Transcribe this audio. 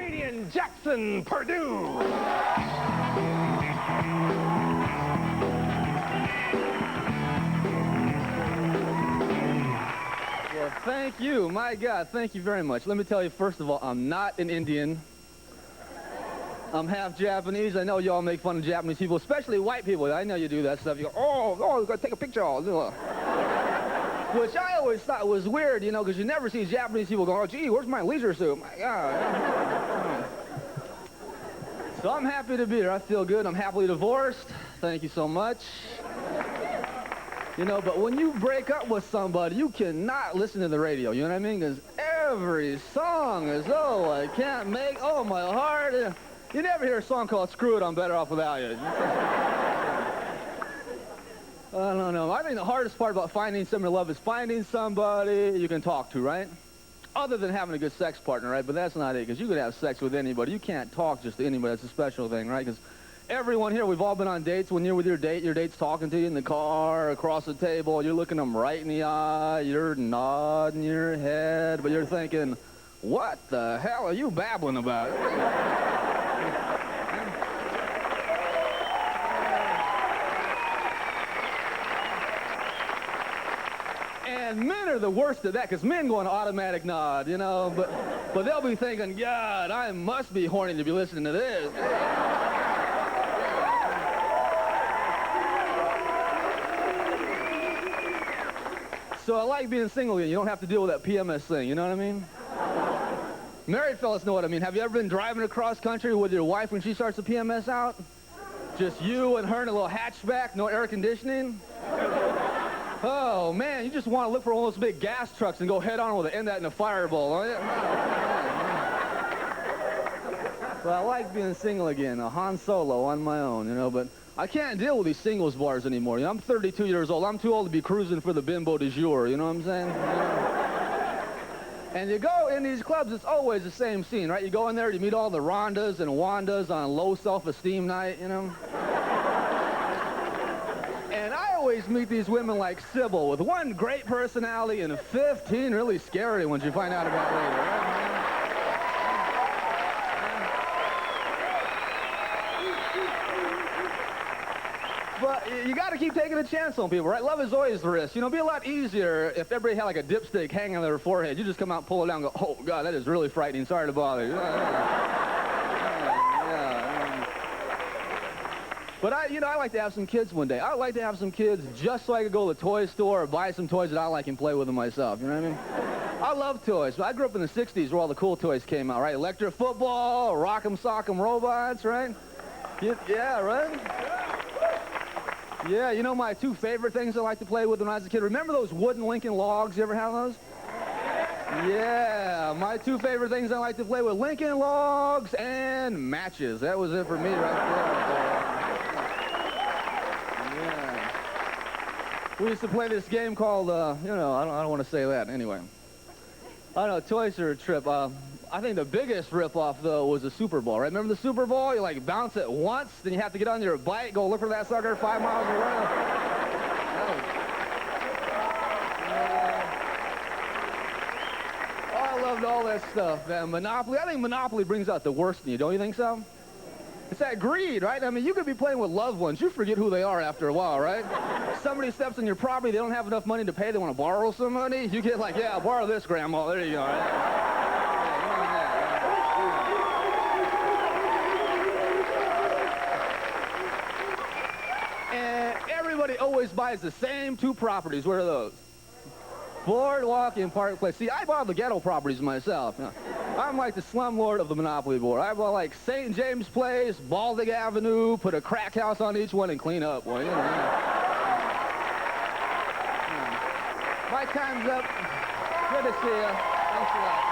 comedian Jackson Perdue. Well, thank you. My God, thank you very much. Let me tell you, first of all, I'm not an Indian. I'm half Japanese. I know y'all make fun of Japanese people, especially white people. I know you do that stuff. You go, oh, gotta take a picture. Which I always thought was weird, you know, because you never see Japanese people go, oh, gee, where's my leisure suit? My God. So I'm happy to be here. I feel good. I'm happily divorced. Thank you so much. You know, but when you break up with somebody, you cannot listen to the radio, you know what I mean? Because every song is, oh, I can't make, oh, my heart. You never hear a song called Screw It, I'm Better Off Without You. I don't know. I think the hardest part about finding somebody to love is finding somebody you can talk to, right? Other than having a good sex partner, right? But that's not it, because you can have sex with anybody. You can't talk just to anybody. That's a special thing, right? Because everyone here, we've all been on dates. When you're with your date's talking to you in the car, across the table. You're looking them right in the eye. You're nodding your head, but you're thinking, what the hell are you babbling about? And men are the worst at that, because men go on automatic nod, you know, but they'll be thinking, God, I must be horny to be listening to this. So I like being single again. You don't have to deal with that PMS thing, you know what I mean? Married fellas know what I mean. Have you ever been driving across country with your wife when she starts to PMS out? Just you and her in a little hatchback, no air conditioning? Oh, man, you just want to look for one of those big gas trucks and go head on with it, end that in a fireball. But I like being single again, a Han Solo on my own, you know, but I can't deal with these singles bars anymore. You know, I'm 32 years old. I'm too old to be cruising for the bimbo du jour, you know what I'm saying? And you go in these clubs, it's always the same scene, right? You go in there, you meet all the Rhondas and Wandas on a low self-esteem night, you know? And I always meet these women like Sybil with one great personality and 15 really scary ones you find out about later, right? But you got to keep taking a chance on people, right? Love is always the risk. You know, it'd be a lot easier if everybody had like a dipstick hanging on their forehead. You just come out, pull it down, and go, oh, God, that is really frightening. Sorry to bother you. But I like to have some kids one day. I would like to have some kids just so I could go to the toy store or buy some toys that I like and play with them myself. You know what I mean? I love toys. I grew up in the 60s where all the cool toys came out, right? Electric football, rock'em sock'em robots, right? Yeah, right? Yeah, you know my two favorite things I like to play with when I was a kid? Remember those wooden Lincoln logs? You ever have those? Yeah, my two favorite things I like to play with, Lincoln logs and matches. That was it for me right there. We used to play this game called, you know, I don't want to say that. Anyway. I don't know, toys are a trip. I think the biggest ripoff, though, was the Super Bowl, right? Remember the Super Bowl? You, like, bounce it once, then you have to get on your bike, go look for that sucker 5 miles around. Oh, I loved all that stuff, man. Monopoly. I think Monopoly brings out the worst in you, don't you think so? It's that greed, right? I mean, you could be playing with loved ones. You forget who they are after a while, right? Somebody steps on your property, they don't have enough money to pay, they want to borrow some money. You get like, yeah, borrow this, Grandma. There you go, right? And everybody always buys the same two properties. What are those? Boardwalk and Park Place. See, I bought the ghetto properties myself. You know, I'm like the slumlord of the Monopoly board. I bought like St. James Place, Balding Avenue, put a crack house on each one and clean up. Well, you know. My time's up. Good to see you. Thanks a lot.